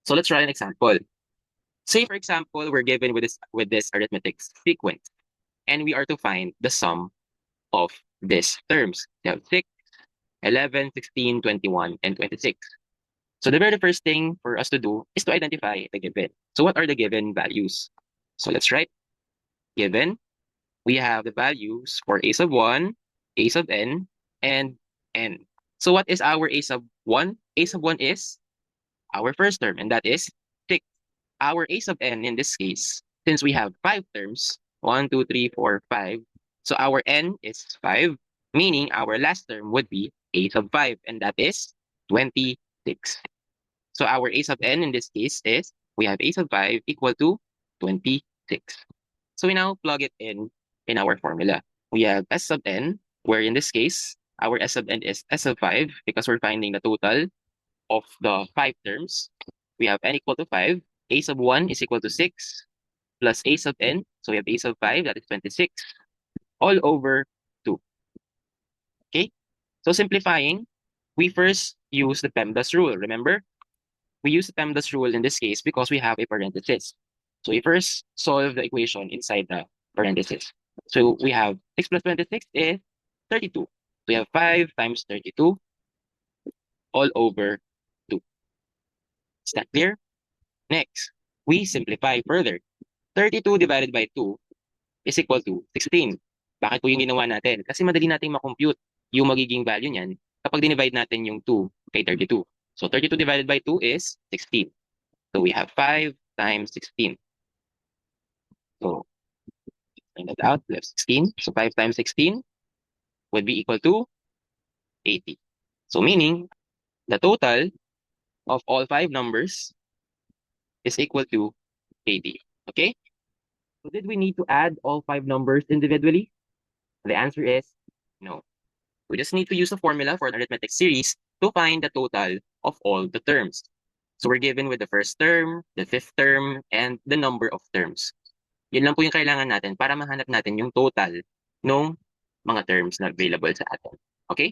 So let's try an example. Say, for example, we're given with this arithmetic sequence, and we are to find the sum of these terms. We have 6, 11, 16, 21, and 26. So the very first thing for us to do is to identify the given. So what are the given values? So let's write given. We have the values for a sub 1, a sub n, and n. So what is our a sub 1? A sub 1 is our first term, and that is 6. Our a sub n in this case, since we have 5 terms, 1, 2, 3, 4, 5, so our n is 5, meaning our last term would be a sub 5, and that is 26. So our a sub n in this case is, we have a sub 5 equal to 26. So we now plug it in our formula. We have s sub n, where in this case, our s sub n is s sub 5 because we're finding the total of the 5 terms. We have n equal to 5. A sub 1 is equal to 6 plus a sub n. So we have a sub 5, that is 26, all over 2. Okay? So simplifying, we first use the PEMDAS rule. Remember? We use the PEMDAS rule in this case because we have a parenthesis. So we first solve the equation inside the parenthesis. So we have 6 plus 26 is 32. We have 5 times 32 all over 2. Is that clear? Next, we simplify further. 32 divided by 2 is equal to 16. Bakit po yung ginawa natin? Kasi madali natin makompute yung magiging value niyan kapag dinivide natin yung 2 kay 32. So 32 divided by 2 is 16. So we have 5 times 16. So find that out. We have 16. So 5 times 16 would be equal to 80. So meaning the total of all 5 numbers is equal to 80. Okay? So did we need to add all 5 numbers individually? The answer is no. We just need to use a formula for an arithmetic series to find the total of all the terms. So we're given with the first term, the fifth term, and the number of terms. Yun lang po yung kailangan natin para mahanap natin yung total ng mga terms na available sa atin. Okay?